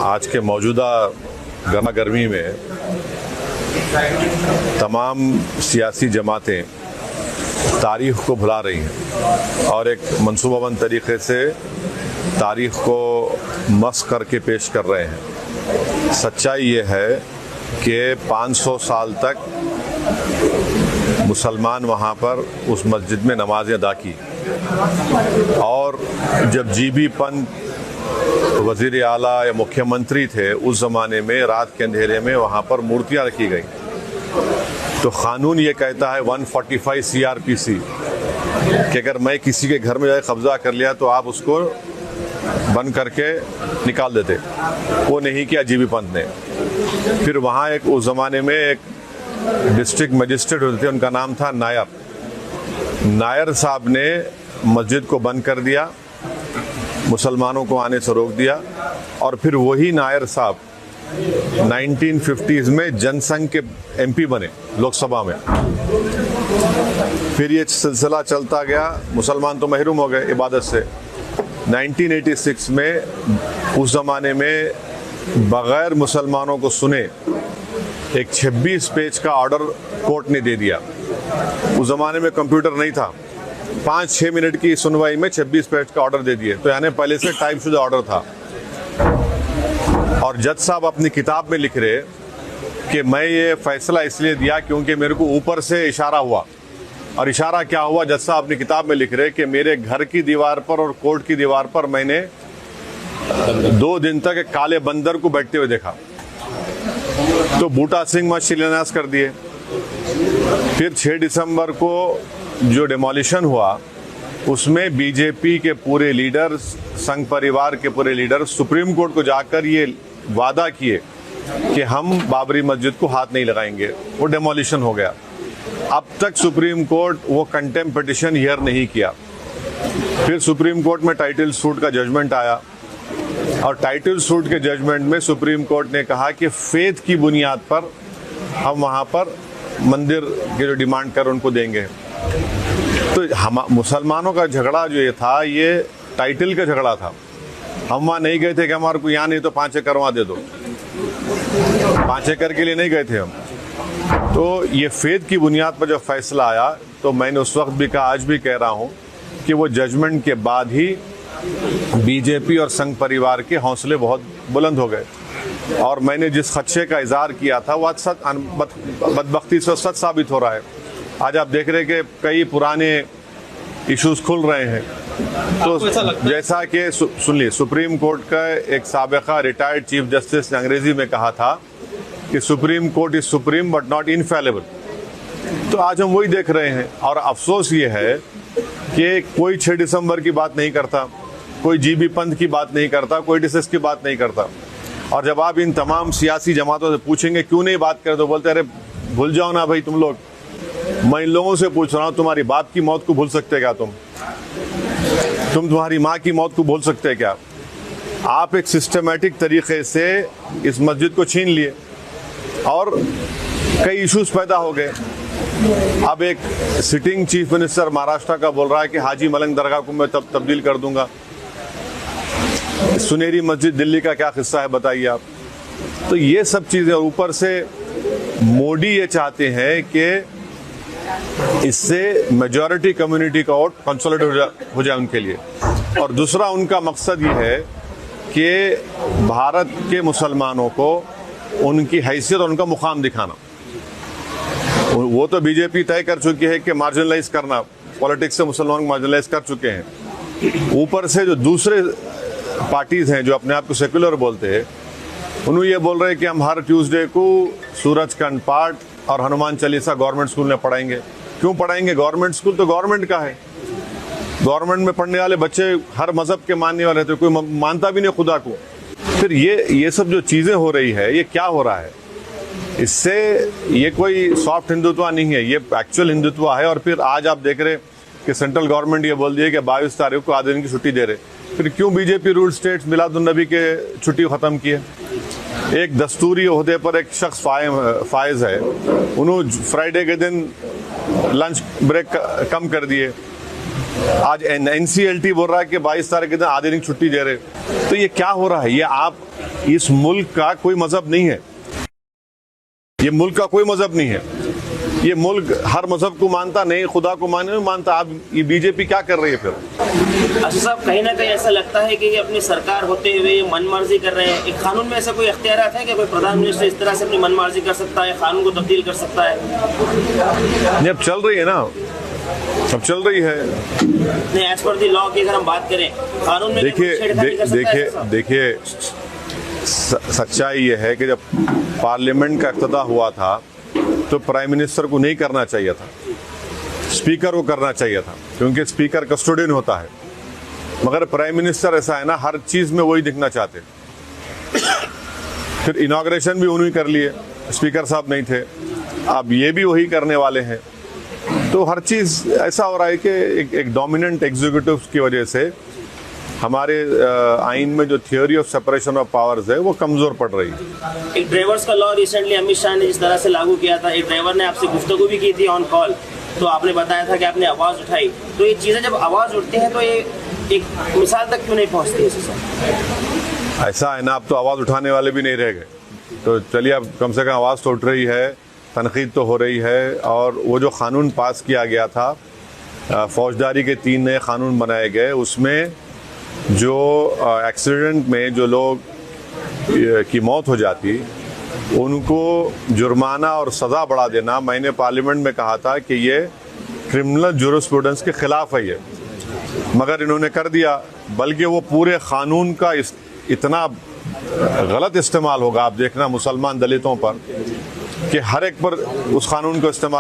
आज के मौजूदा गर्मा गर्मी में तमाम सियासी जमातें तारीख़ को भुला रही हैं और एक मंसूबाबंद तरीक़े से तारीख़ को मस्ख़ करके पेश कर रहे हैं। सच्चाई ये है कि 500 साल तक मुसलमान वहाँ पर उस मस्जिद में नमाज़ें अदा की और जब जीबी पंत वज़ीर आला या मुख्यमंत्री थे उस ज़माने में रात के अंधेरे में वहाँ पर मूर्तियाँ रखी गई। तो क़ानून ये कहता है 145 CRPC कि अगर मैं किसी के घर में जाए कब्ज़ा कर लिया तो आप उसको बंद करके निकाल देते। वो नहीं किया जीबी पंत ने। फिर वहाँ एक उस ज़माने में एक डिस्ट्रिक्ट मजिस्ट्रेट होते थे, उनका नाम था नायर साहब ने मस्जिद को बंद कर दिया, मुसलमानों को आने से रोक दिया और फिर वही नायर साहब 1950s में जनसंघ के MP बने लोकसभा में। फिर ये सिलसिला चलता गया, मुसलमान तो महरूम हो गए इबादत से। 1986 में उस ज़माने में बग़ैर मुसलमानों को सुने एक 26 पेज का ऑर्डर कोर्ट ने दे दिया। उस ज़माने में कंप्यूटर नहीं था, 5-6 मिनट की सुनवाई में 26 पेज का ऑर्डर दे दिए। तो यानी पहले से टाइपशुदा ऑर्डर था। और जज साहब अपनी किताब में लिख रहे कि मैं ये फैसला इसलिए दिया क्योंकि मेरे को ऊपर से इशारा हुआ। और इशारा क्या हुआ, जज साहब अपनी किताब में लिख रहे कि मेरे घर की दीवार पर और कोर्ट की दीवार पर मैंने 2 दिन तक एक काले बंदर को बैठते हुए देखा। तो बूटा सिंह मस्जिद शिलान्यास कर दिए। फिर 6 दिसंबर को जो डिमोलिशन हुआ उसमें बीजेपी के पूरे लीडर, संघ परिवार के पूरे लीडर सुप्रीम कोर्ट को जाकर ये वादा किए कि हम बाबरी मस्जिद को हाथ नहीं लगाएंगे। वो डिमोलिशन हो गया। अब तक सुप्रीम कोर्ट वो कंटेम्प्ट पिटिशन हियर नहीं किया। फिर सुप्रीम कोर्ट में टाइटल सूट का जजमेंट आया और टाइटल सूट के जजमेंट में सुप्रीम कोर्ट ने कहा कि फेथ की बुनियाद पर हम वहाँ पर मंदिर के जो डिमांड कर उनको देंगे। तो हम मुसलमानों का झगड़ा जो ये था, ये टाइटल का झगड़ा था। हम वहाँ नहीं गए थे कि हमारे को यहाँ नहीं तो 5 एकड़ वहाँ दे दो। 5 एकड़ के लिए नहीं गए थे हम। तो ये फेथ की बुनियाद पर जब फैसला आया तो मैंने उस वक्त भी कहा, आज भी कह रहा हूँ कि वो जजमेंट के बाद ही बीजेपी और संघ परिवार के हौसले बहुत बुलंद हो गए। और मैंने जिस खदशे का इज़हार किया था वो आज बदबख्ती से सच साबित हो रहा है। आज आप देख रहे हैं कि कई पुराने इश्यूज खुल रहे हैं। तो जैसा कि सुनिए, सुप्रीम कोर्ट का एक साबिका रिटायर्ड चीफ जस्टिस ने अंग्रेजी में कहा था कि supreme court is supreme but not infallible. तो आज हम वही देख रहे हैं। और अफसोस ये है कि कोई 6 दिसंबर की बात नहीं करता, कोई जीबी पंत की बात नहीं करता, कोई डिसेस की बात नहीं करता। और जब आप इन तमाम सियासी जमातों से पूछेंगे क्यों नहीं बात करते, तो बोलते अरे भूल जाओ ना भाई तुम लोग। मैं इन लोगों से पूछ रहा हूँ, तुम्हारी बाप की मौत को भूल सकते क्या तुम तुम्हारी माँ की मौत को भूल सकते क्या? आप एक सिस्टमेटिक तरीके से इस मस्जिद को छीन लिए और कई इश्यूज पैदा हो गए। अब एक सिटिंग चीफ मिनिस्टर महाराष्ट्र का बोल रहा है कि हाजी मलंग दरगाह को मैं तब्दील कर दूंगा। सुनेरी मस्जिद दिल्ली का क्या किस्सा है बताइए आप। तो ये सब चीज़ें, ऊपर से मोदी ये चाहते हैं कि इससे मेजॉरिटी कम्युनिटी का वोट कंसोलिडेट हो जाए उनके लिए। और दूसरा उनका मकसद ये है कि भारत के मुसलमानों को उनकी हैसियत और उनका मुकाम दिखाना। वो तो बीजेपी तय कर चुकी है कि मार्जिनलाइज करना, पॉलिटिक्स से मुसलमान को मार्जिनलाइज कर चुके हैं। ऊपर से जो दूसरे पार्टीज हैं जो अपने आप को सेक्युलर बोलते हैं, उन्होंने ये बोल रहे हैं कि हम हर ट्यूसडे को सूरजकांड पाठ और हनुमान चालीसा गवर्नमेंट स्कूल में पढ़ाएंगे। क्यों पढ़ाएंगे? गवर्नमेंट स्कूल तो गवर्नमेंट का है। गवर्नमेंट में पढ़ने वाले बच्चे हर मजहब के मानने वाले थे, कोई मानता भी नहीं खुदा को। फिर ये सब जो चीज़ें हो रही है, ये क्या हो रहा है? इससे ये कोई सॉफ्ट हिंदुत्व नहीं है, ये एक्चुअल हिंदुत्व है। और फिर आज आप देख रहे कि सेंट्रल गवर्नमेंट ये बोल दिए कि 22 तारीख को आधे दिन की छुट्टी दे रहे। फिर क्यों बीजेपी रूल स्टेट्स मिलादुन्नबी के छुट्टी ख़त्म किए? एक दस्तूरी ओहदे पर एक शख्स फायज है, उन्होंने फ्राइडे के दिन लंच ब्रेक कम कर दिए। आज NCLT बोल रहा है कि 22 तारीख के दिन आधे दिन छुट्टी दे रहे। तो ये क्या हो रहा है? ये आप इस मुल्क का कोई मजहब नहीं है, ये मुल्क का कोई मजहब नहीं है। ये मुल्क हर मजहब को मानता नहीं, खुदा को नहीं मानता। आप ये बीजेपी क्या कर रही है फिर? अच्छा साहब, कहीं ना कहीं ऐसा लगता है कि ये अपनी सरकार होते हुए ये मनमर्जी कर रहे हैं। एक कानून में ऐसा कोई इख्तियारात है कि कोई प्रधान मिनिस्टर इस तरह से अपनी मनमर्जी कर सकता है, कानून को तब्दील कर सकता है? नहीं, अब चल रही है ना, अब चल रही है। नहीं, एज पर दी लॉ की अगर हम बात करें, कानून में देखिए सच्चाई ये है कि जब पार्लियामेंट का इफ्तिताह हुआ था तो प्राइम मिनिस्टर को नहीं करना चाहिए था, स्पीकर को करना चाहिए था, क्योंकि स्पीकर कस्टोडियन होता है। मगर प्राइम मिनिस्टर ऐसा है ना, हर चीज में वही दिखना चाहते। फिर इनॉग्रेशन भी उन्होंने कर लिए, स्पीकर साहब नहीं थे, अब ये भी वही करने वाले हैं। तो हर चीज ऐसा हो रहा है कि एक डोमिनेंट एग्जीक्यूटिव की वजह से हमारे आइन में जो theory of separation of powers है वो कमजोर पड़ रही है। एक ड्राइवर्स का लॉ रिसेंटली अमित शाह ने जिस तरह से लागू किया था, एक ड्राइवर ने आपसे गुफ्तगू भी की थी ऑन कॉल, तो आपने बताया था कि आपने आवाज़ उठाई। तो ये चीज़ें जब आवाज़ उठती हैं तो ये एक मिसाल तक क्यों नहीं पहुँचती है? ऐसा है ना, अब तो आवाज़ उठाने वाले भी नहीं रह गए। तो चलिए, अब कम से कम आवाज़ तो उठ रही है, तनकीद तो हो रही है। और वो जो कानून पास किया गया था, फौजदारी के 3 नए कानून बनाए गए, उसमें जो एक्सीडेंट में जो लोग की मौत हो जाती उनको जुर्माना और सज़ा बढ़ा देना, मैंने पार्लियामेंट में कहा था कि ये क्रिमिनल जूरिस्प्रूडेंस के ख़िलाफ़ है ये, मगर इन्होंने कर दिया। बल्कि वो पूरे क़ानून का इतना गलत इस्तेमाल होगा, आप देखना मुसलमान दलितों पर, कि हर एक पर उस क़ानून को इस्तेमाल